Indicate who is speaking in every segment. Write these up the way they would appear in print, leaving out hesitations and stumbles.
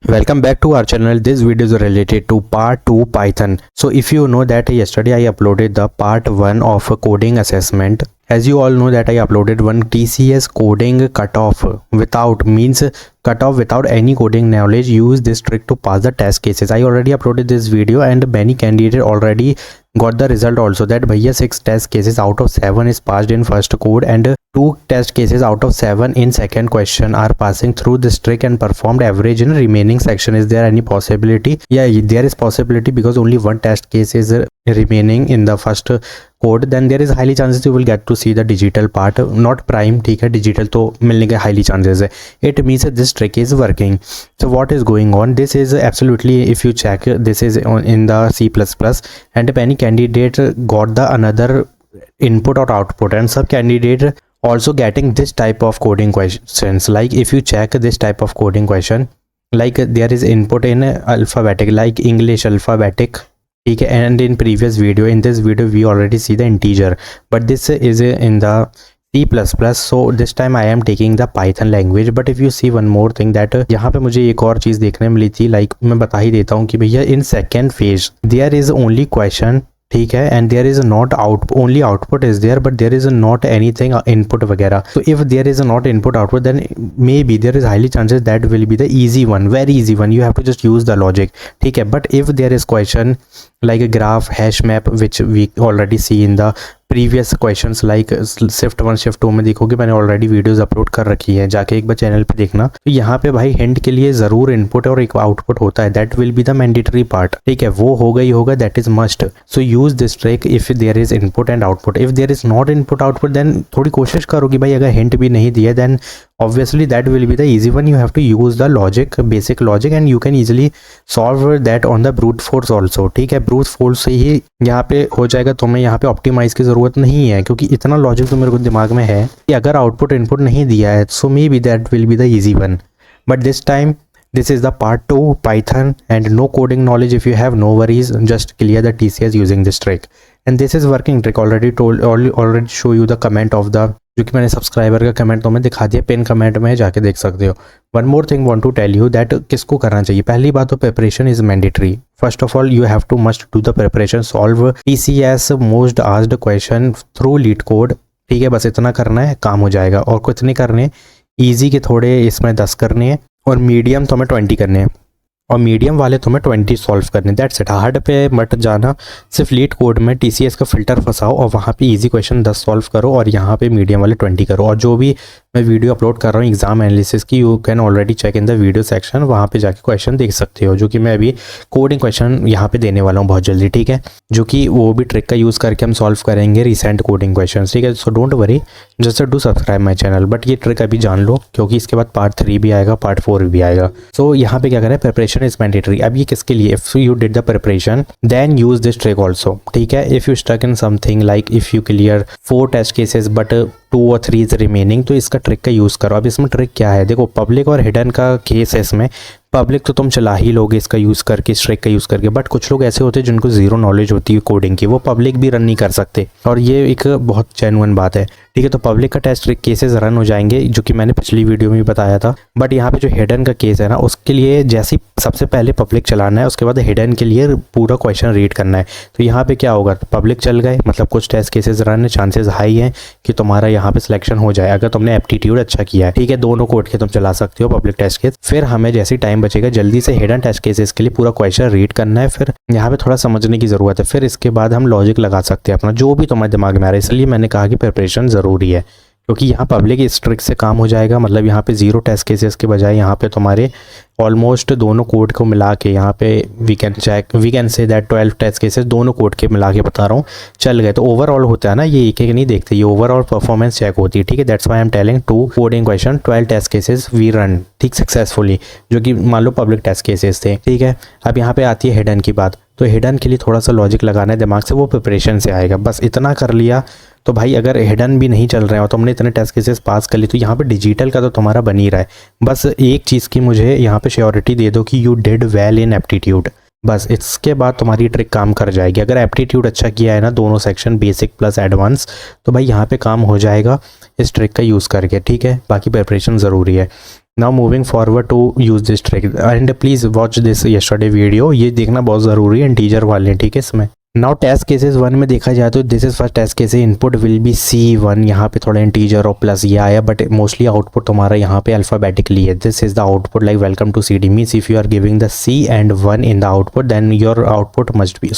Speaker 1: Welcome back to our channel. This video is related to part 2 Python. So if you know that yesterday I uploaded the part 1 of a coding assessment. As you all know that I uploaded one TCS coding cutoff without any coding knowledge. Use this trick to pass the test cases. I already uploaded this video and many candidates already got the result also that bhaiya 6 test cases out of 7 is passed in first code and 2 test cases out of 7 in second question are passing through this trick and performed average in remaining section. Is there any possibility? Yeah, there is possibility because only one test case is remaining in the first code. Then there is highly chances you will get to see the digital part, not prime. ठीक है, digital तो मिलने के highly chances है. It means that this trick is working. So what is going on? This is absolutely, if you check, this is in the C++ and if any candidate got the another input or output, and some candidate also getting this type of coding questions. Like if you check this type of coding question, like there is input in alphabetic, like English alphabetic. Okay, and in this video we already see the integer, but this is in the C++. So this time I am taking the Python language. But if you see one more thing that यहाँ पे मुझे एक और चीज़ देखने मिली थी, like मैं बता ही देता हूँ कि भैया in second phase there is only question, ठीक है, and there is not only output is there, but there is not anything input वगैरह. So if there is not input output, then maybe there is highly chances that will be the easy one, very easy one. You have to just use the logic, ठीक है. But if there is question like a graph, hash map, which we already see in the previous questions, like shift 1 shift 2 में देखोगे मैंने already videos upload कर रखी है, जाके एक बार चैनल पे देखना. तो यहाँ पे भाई हिंट के लिए ज़रूर इनपुट और एक आउटपुट होता है. That will be the mandatory part, ठीक है, वो होगा ही होगा, that is must. So use this trick if there is input and output. If there is not input output then थोड़ी कोशिश करो कि भाई अगर हिंट भी नहीं दिया then obviously that will be the easy one. You have to use the logic, basic logic, and you can easily solve that on the brute force also, ठीक है. brute force से ही यहाँ पे हो जाएगा. तुम्हें यहाँ पे ऑप्टिमाइज की ज़रूरत नहीं है क्योंकि इतना लॉजिक तो मेरे को दिमाग में है कि अगर आउटपुट इनपुट नहीं दिया है so maybe that will be the easy one. But this time this is the part 2 Python and no coding knowledge. If you have no worries, just clear the TCS using this trick. And this is working trick. Already show you the comment of the, जो कि मैंने subscriber का comment तो मैं दिखा दिया, pin comment में जाके देख सकते हो. One more thing want to tell you that किसको करना चाहिए. पहली बात तो preparation is mandatory. First of all you have to must do the preparation, solve TCS most asked question through LeetCode, ठीक है. बस इतना करना है, काम हो जाएगा. और कुछ नहीं करने, ईजी के थोड़े इसमें 10 करने हैं और मीडियम तो हमें 20 करने हैं और मीडियम वाले तुम्हें 20 सॉल्व करने. That's it. हार्ड पे मत जाना, सिर्फ लीड कोड में TCS का फिल्टर फंसाओ और वहाँ पे इजी क्वेश्चन 10 सॉल्व करो और यहाँ पे मीडियम वाले 20 करो. और जो भी मैं वीडियो अपलोड कर रहा हूँ एग्जाम एनालिसिस की, you can already check in the video section, वहाँ पे जाके क्वेश्चन देख सकते हो, जो कि मैं अभी कोडिंग क्वेश्चन यहाँ पे देने वाला हूँ बहुत जल्दी, ठीक है, जो कि वो भी ट्रिक का यूज़ करके हम सॉल्व करेंगे रिसेंट कोडिंग क्वेश्चन, ठीक है. So don't worry, just do subscribe my channel. But ये ट्रिक अभी जान लो क्योंकि इसके बाद पार्ट 3 भी आएगा, पार्ट 4 भी आएगा. सो यहाँ पे क्या करें, प्रिपरेशन इज मैंडेटरी. अब ये किसके लिए, if you did the preparation then use this trick also, ठीक है. If you stuck in something like if you clear 4 test cases but 2 और 3 इज रिमेनिंग, तो इसका ट्रिक का यूज़ करो. अब इसमें ट्रिक क्या है, देखो पब्लिक और हिडन का केस है. इसमें पब्लिक तो तुम चला ही लोगे इसका यूज़ करके, इस ट्रिक का यूज़ करके. बट कुछ लोग ऐसे होते हैं जिनको जीरो नॉलेज होती है कोडिंग की, वो पब्लिक भी रन नहीं कर सकते और ये एक बहुत जेन्युइन बात है, ठीक है. तो पब्लिक का टेस्ट केसेस रन हो जाएंगे, जो कि मैंने पिछली वीडियो में भी बताया था. बट यहाँ पे जो हिडन का केस है ना, उसके लिए जैसे सबसे पहले पब्लिक चलाना है, उसके बाद हिडन के लिए पूरा क्वेश्चन रीड करना है. तो यहाँ पे क्या होगा, पब्लिक चल गए मतलब कुछ टेस्ट केसेस रन है, चांसेस हाई है कि तुम्हारा यहाँ पे सिलेक्शन हो जाए अगर तुमने एप्टीट्यूड अच्छा किया है, ठीक है. दोनों कोड के तुम चला सकते हो पब्लिक टेस्ट केस. फिर हमें जैसे टाइम बचेगा जल्दी से हिडन टेस्ट केसेस के लिए पूरा क्वेश्चन रीड करना है. फिर यहाँ पे थोड़ा समझने की ज़रूरत है. फिर इसके बाद हम लॉजिक लगा सकते हैं अपना, जो भी तुम्हारे दिमाग में आ रहा है. इसलिए मैंने कहा कि प्रिपरेशन ज़रूरी है क्योंकि यहाँ पब्लिक इस ट्रिक से काम हो जाएगा. मतलब यहाँ पे 0 टेस्ट केसेस के बजाय यहाँ पे तुम्हारे ऑलमोस्ट दोनों कोड को मिला के यहाँ पे we can say that 12 test cases दोनों कोड के मिला के बता रहा हूँ चल गए. तो ओवरऑल होता है ना, ये एक एक नहीं देखते, ये ओवरऑल परफॉर्मेंस चेक होती है, ठीक है. That's why I am telling 2 coding question 12 test cases we run, ठीक, सक्सेसफुली, जो कि मान लो पब्लिक टेस्ट केसेस थे, ठीक है. अब यहाँ पे आती है हिडन की बात. तो हिडन के लिए थोड़ा सा लॉजिक लगाना है दिमाग से, वो प्रिपरेशन से आएगा. बस इतना कर लिया तो भाई अगर हिडन भी नहीं चल रहे हैं और तुमने इतने टेस्ट केसेस पास कर ली तो यहाँ पे डिजिटल का तो तुम्हारा बन ही रहा है. बस एक चीज़ की मुझे यहाँ पे श्योरिटी दे दो कि you did well in aptitude, बस इसके बाद तुम्हारी ट्रिक काम कर जाएगी. अगर एप्टीट्यूड अच्छा किया है ना, दोनों सेक्शन बेसिक प्लस एडवांस, तो भाई यहाँ पे काम हो जाएगा इस ट्रिक का यूज़ करके, ठीक है. बाकी प्रिपरेशन ज़रूरी है. Now moving forward to use this trick and please watch this yesterday video, ये देखना बहुत ज़रूरी है इंटीजर वाले, ठीक है। इसमें नाउ टेस्ट केसेस 1 में देखा जाए तो this is first test case, input will be C1, यहाँ पे थोड़ा इंटीजर और प्लस ये आया, बट मोस्टली आउटपुट तुम्हारा यहाँ पे अल्फाबेटिकली है। This is the output like welcome to CD, means if you are giving the C and 1 in the output then your output must be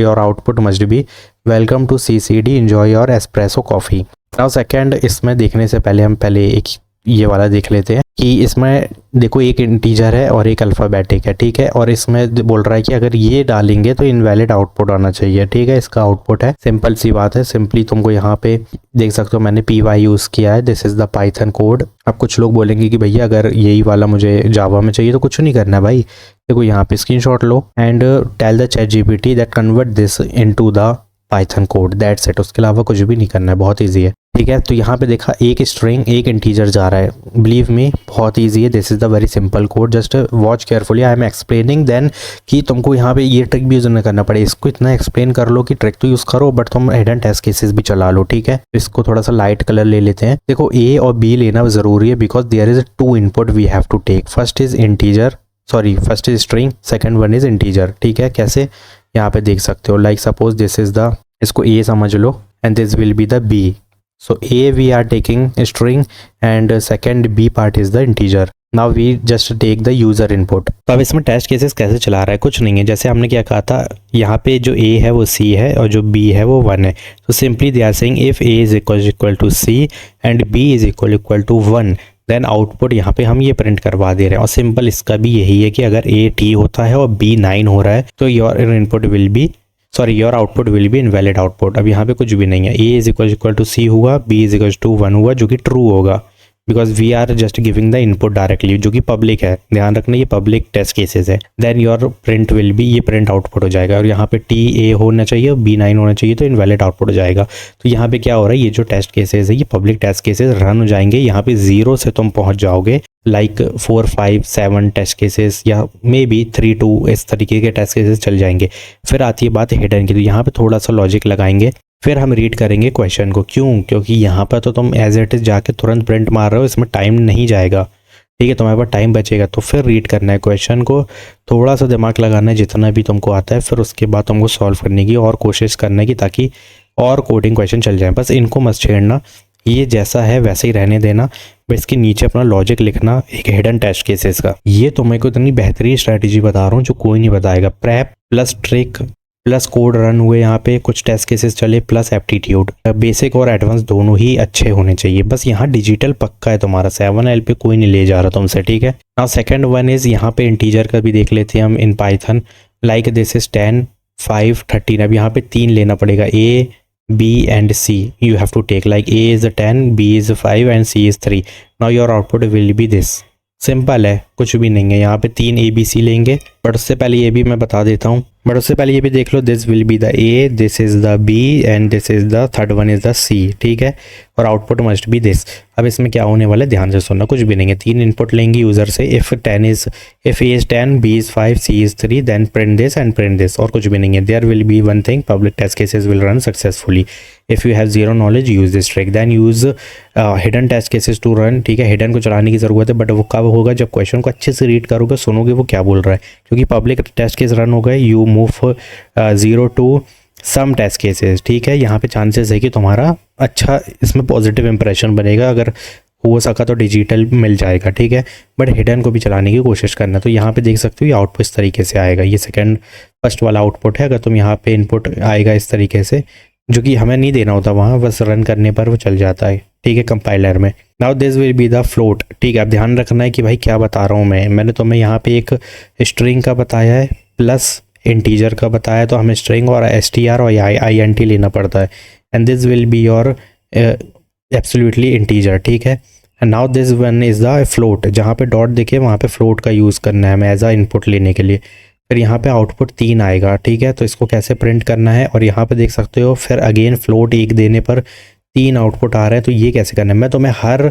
Speaker 1: your output must be welcome to CCD, enjoy your espresso coffee। Now second, इसमें देखने से पहले हम पहले एक ये वाला देख लेते हैं कि इसमें देखो एक इंटीजर है और एक अल्फ़ाबेटिक है, ठीक है। और इसमें बोल रहा है कि अगर ये डालेंगे तो इनवैलिड आउटपुट आना चाहिए, ठीक है। इसका आउटपुट है, सिंपल सी बात है। सिंपली तुमको यहाँ पे देख सकते हो मैंने py यूज़ किया है, this is the Python code. अब कुछ लोग बोलेंगे कि भैया अगर यही वाला मुझे जावा में चाहिए तो कुछ नहीं करना है भाई, देखो यहाँ पे स्क्रीनशॉट लो and tell the ChatGPT that convert this into the Python code, that's it. उसके अलावा कुछ भी नहीं करना है, बहुत ईजी है, ठीक है। तो यहाँ पे देखा एक स्ट्रिंग एक इंटीजर जा रहा है, बिलीव मी बहुत ईजी है, this is the very simple code, just watch carefully, I am explaining then कि तुमको यहाँ पे ये ट्रिक भी यूज़ नहीं करना पड़े। इसको इतना एक्सप्लेन कर लो कि ट्रिक तो यूज़ करो बट तुम हिडन टेस्ट केसेस भी चला लो, ठीक है। इसको थोड़ा सा लाइट कलर ले लेते हैं। देखो A और B लेना ज़रूरी है because there is 2 input we have to take, first is string, second one is integer, ठीक है। कैसे, यहाँ पे देख सकते हो, like suppose this is the, इसको A समझ लो and this will be the B। So A we are taking a string and second B part is the integer. Now we just take the user input. तो अब इसमें test cases कैसे चला रहा है, कुछ नहीं है, जैसे हमने क्या कहा था, यहाँ पे जो A है वो C है और जो B है वो 1 है। तो simply they are saying if A is equal to C and B is equal to 1 then output यहाँ पे हम ये प्रिंट करवा दे रहे हैं। और सिंपल इसका भी यही है कि अगर A T होता है और B 9 हो रहा है तो your input will be your output will be invalid output. अब यहाँ पे कुछ भी नहीं है, A is equal to C हुआ, B इज इक्वल टू 1 हुआ, जो कि ट्रू होगा because we are just giving the input directly, जो कि पब्लिक है, ध्यान रखना ये पब्लिक टेस्ट केसेस है। Then your print will be, ये प्रिंट आउटपुट हो जाएगा और यहाँ पे T A होना चाहिए और B 9 होना चाहिए तो इनवैलिड आउटपुट हो जाएगा। तो यहाँ पे क्या हो रहा है, ये जो टेस्ट केसेस है ये पब्लिक टेस्ट केसेस रन हो जाएंगे, यहाँ पे 0 से तुम पहुँच जाओगे लाइक 4 5 7 टेस्ट केसेस या मे बी 3 2 इस तरीके के टेस्ट केसेस चल जाएंगे। फिर आती है बात हिडन की, तो यहाँ पे थोड़ा सा लॉजिक लगाएंगे, फिर हम रीड करेंगे क्वेश्चन को। क्यों? क्योंकि यहाँ पर तो तुम एज इट इज जाके तुरंत प्रिंट मार रहे हो, इसमें टाइम नहीं जाएगा, ठीक है, तुम्हारे पास टाइम बचेगा। तो फिर रीड करना है क्वेश्चन को, थोड़ा सा दिमाग लगाना है जितना भी तुमको आता है, फिर उसके बाद तुमको सॉल्व करने की और कोशिश करना है कि ताकि और कोडिंग क्वेश्चन चल जाए। बस इनको मत छेड़ना, ये जैसा है वैसे ही रहने देना, बस इसके नीचे अपना लॉजिक लिखना एक हिडन टेस्ट केसेस का। ये तो मैं को इतनी बेहतरीन स्ट्रैटेजी बता रहा हूँ जो कोई नहीं बताएगा। Prep plus trick plus code run हुए, यहाँ पे कुछ टेस्ट केसेस चले प्लस एप्टीट्यूड, बेसिक और एडवांस दोनों ही अच्छे होने चाहिए। बस यहाँ डिजिटल पक्का है तुम्हारा, 7L पे कोई नहीं ले जा रहा तुमसे, ठीक है। नाउ सेकंड वन इज यहाँ पे इंटीजर का भी देख लेते हैं हम in Python, like this is 10 5 13। अब यहाँ पे 3 लेना पड़ेगा, A B and C you have to take, like A is 10 B is 5 and C is 3। now your output will be this। Simple है, कुछ भी नहीं है। यहाँ पे 3 ABC लेंगे, बट उससे पहले ये भी मैं बता देता हूँ, बट उससे पहले ये भी देख लो, this will be the A, this is the B and this is the third one is the C, ठीक है। और आउटपुट मस्ट बी दिस। अब इसमें क्या होने वाला है ध्यान से सुनना, कुछ भी नहीं है, 3 इनपुट लेंगे यूजर से, if A is 10 B is 5 C is 3 then print this and print this, और कुछ भी नहीं है। There will be one thing, public test cases will run successfully. If you have zero knowledge use this trick, then use hidden test cases to run, ठीक है। Hidden को चलाने की जरूरत है, बट वो कब होगा जब क्वेश्चन को अच्छे से रीड करोगे, सुनोगे वो क्या बोल रहा है, क्योंकि पब्लिक टेस्ट केस रन हो गए, you move 0 to some test cases, ठीक है। यहाँ पे चांसेस है कि तुम्हारा अच्छा इसमें पॉजिटिव इंप्रेशन बनेगा, अगर हो सका तो डिजिटल मिल जाएगा, ठीक है। बट हिडन को भी चलाने की कोशिश करना। तो यहाँ पे देख सकते हो ये आउटपुट इस तरीके से आएगा, ये फर्स्ट वाला आउटपुट है। अगर तुम यहाँ पे इनपुट आएगा इस तरीके से, जो कि हमें नहीं देना होता वहाँ, बस रन करने पर वो चल जाता है, ठीक है, कंपाइलर में। Now this will be the float, ठीक है। अब ध्यान रखना है कि भाई क्या बता रहा हूँ मैंने तुम्हें यहाँ पे एक स्ट्रिंग का बताया है प्लस इंटीजर का बताया, तो हमें स्ट्रिंग और str और int लेना पड़ता है, and this will be your absolutely integer, ठीक है। And now this one is the float, जहाँ पे डॉट दिखे वहाँ पे फ्लोट का यूज़ करना है हमें एज अ इनपुट लेने के लिए। फिर यहाँ पे आउटपुट 3 आएगा, ठीक है। तो इसको कैसे प्रिंट करना है, और यहाँ पे देख सकते हो फिर अगेन फ्लोट 1 देने पर 3 आउटपुट आ रहे हैं, तो ये कैसे करना है। मैं तुम्हें हर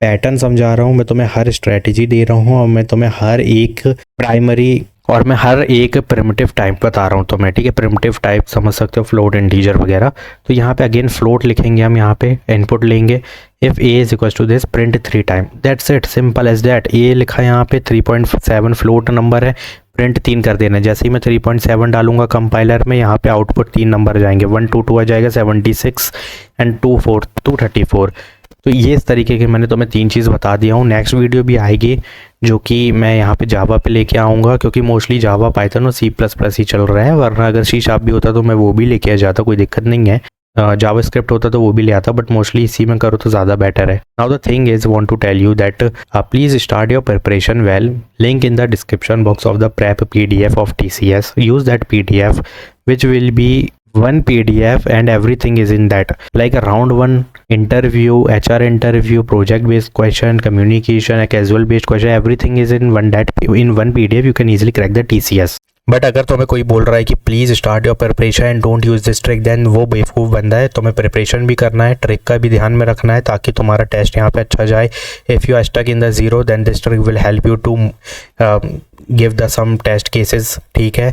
Speaker 1: पैटर्न समझा रहा हूँ, मैं तुम्हें हर स्ट्रैटेजी दे रहा हूँ, और मैं तुम्हें हर एक प्राइमरी और मैं हर एक प्रिमिटिव टाइप बता रहा हूँ तो मैं, ठीक है। प्रिमिटिव टाइप समझ सकते हो, फ्लोट, इंटीजर वगैरह। तो यहाँ पे अगेन फ्लोट लिखेंगे हम, यहाँ पे इनपुट लेंगे, if a is equal to this print 3 time, that's it, simple as that. A लिखा है यहाँ पे 3.7 फ्लोट नंबर है, प्रिंट 3 कर देना है। जैसे ही मैं 3.7 डालूंगा कंपाइलर में, यहाँ पे आउटपुट 3 नंबर जाएंगे, 122 आ जाएगा, 76 एंड 234। तो ये इस तरीके के मैंने तुम्हें 3 चीज़ बता दिया हूँ। नेक्स्ट वीडियो भी आएगी जो कि मैं यहाँ पे जावा पे लेके आऊँगा, क्योंकि मोस्टली जावा, पाइथन और C++ ही चल रहा है। वरना अगर C# भी होता तो मैं वो भी लेके आ जाता, कोई दिक्कत नहीं है। जावा स्क्रिप्ट होता तो वो भी ले आता, बट मोस्टली इसी में करो तो ज़्यादा बेटर है। Now the thing is want to tell you that please start your preparation well. Link in the description box of the prep PDF of TCS. Use that PDF which will be one PDF and everything is in that, like a round 1 interview, HR interview, project based question, communication, a casual based question, everything is in one PDF. You can easily crack the TCS. But अगर तुम्हें कोई बोल रहा है कि please start your preparation and don't use this trick, then वो बेवकूफ़ बंदा है। तुम्हें प्रिपरेशन भी करना है, ट्रिक का भी ध्यान में रखना है, ताकि तुम्हारा टेस्ट यहाँ पे अच्छा जाए। If you are stuck in the zero, then this trick will help you to give the some test cases, ठीक है।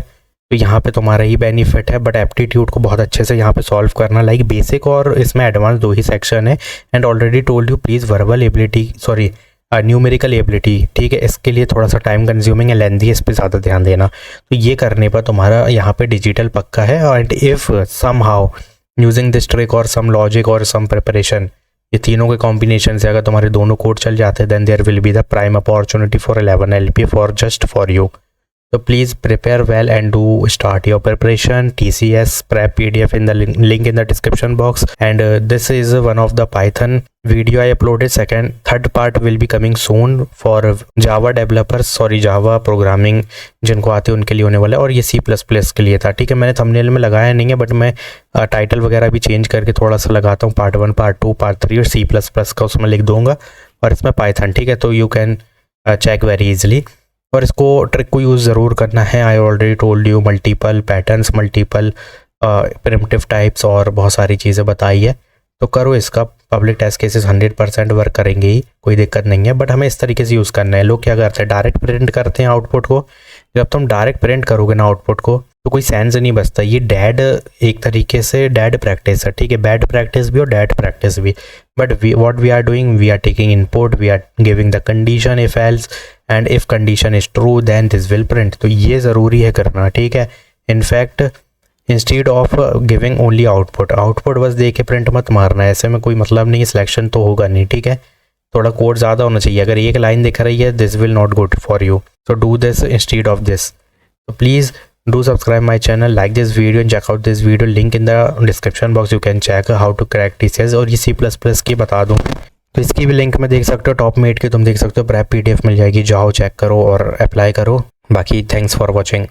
Speaker 1: तो यहाँ पे तुम्हारा ही बेनिफिट है। बट एप्टीट्यूड को बहुत अच्छे से यहाँ पे सॉल्व करना, लाइक बेसिक और इसमें एडवांस 2 ही सेक्शन है। And already told you, please verbal ability, sorry numerical ability, ठीक है, इसके लिए थोड़ा सा टाइम कंज्यूमिंग है, लेंथी, इस पर ज़्यादा ध्यान देना। तो ये करने पर तुम्हारा यहाँ पे डिजिटल पक्का है। And if somehow using this trick और सम लॉजिक और सम प्रिपरेशन, ये तीनों के कॉम्बिनेशन से अगर तुम्हारे दोनों कोड चल जाते हैं, then there will be the prime opportunity for 11 LPA for just for you. So please prepare well and do start your preparation. TCS prep PDF in the link in the description box. And this is one of the Python video I uploaded. Third part will be coming soon for Java developers, sorry Java programming जिनको आते हैं उनके लिए होने वाला है। और ये C++ के लिए था, ठीक है। मैंने थंबनेल में लगाया नहीं है, बट मैं टाइटल वगैरह भी चेंज करके थोड़ा सा लगाता हूँ, पार्ट 1, पार्ट 2, पार्ट 3 और C++ का उसमें लिख दूंगा, और इसमें पाइथन, ठीक है। तो you can check very easily. और इसको ट्रिक को यूज़ ज़रूर करना है। I already told you, multiple patterns, multiple primitive types और बहुत सारी चीज़ें बताई है। तो करो इसका, पब्लिक टेस्ट केसेस 100% वर्क करेंगे ही, कोई दिक्कत नहीं है। बट हमें इस तरीके से यूज़ करना है। लोग क्या करते हैं, डायरेक्ट प्रिंट करते हैं आउटपुट को। जब तुम डायरेक्ट प्रिंट करोगे ना आउटपुट को, तो कोई सेंस नहीं बचता। ये डेड, एक तरीके से डेड प्रैक्टिस है, ठीक है। बैड प्रैक्टिस भी और डेड प्रैक्टिस भी। But what we are doing, we are taking input, we are giving the condition if else, and if condition is true then this will print. तो ये ज़रूरी है करना, ठीक है। In fact instead of giving only output बस दे के प्रिंट मत मारना है, ऐसे में कोई मतलब नहीं, सिलेक्शन तो होगा नहीं, ठीक है। थोड़ा कोड ज़्यादा होना चाहिए। अगर एक लाइन दिख रही है, this will not good for you, so do this instead of this. तो please do subscribe my channel, like this video and check out this video, link in the description box, you can check how to crack TCS। और ये C++ की बता दूँ तो इसकी भी link में देख सकते हो, टॉप में 8 की तुम देख सकते हो, prep PDF मिल जाएगी, जाओ चेक करो और अप्लाई करो। बाकी थैंक्स फॉर वॉचिंग।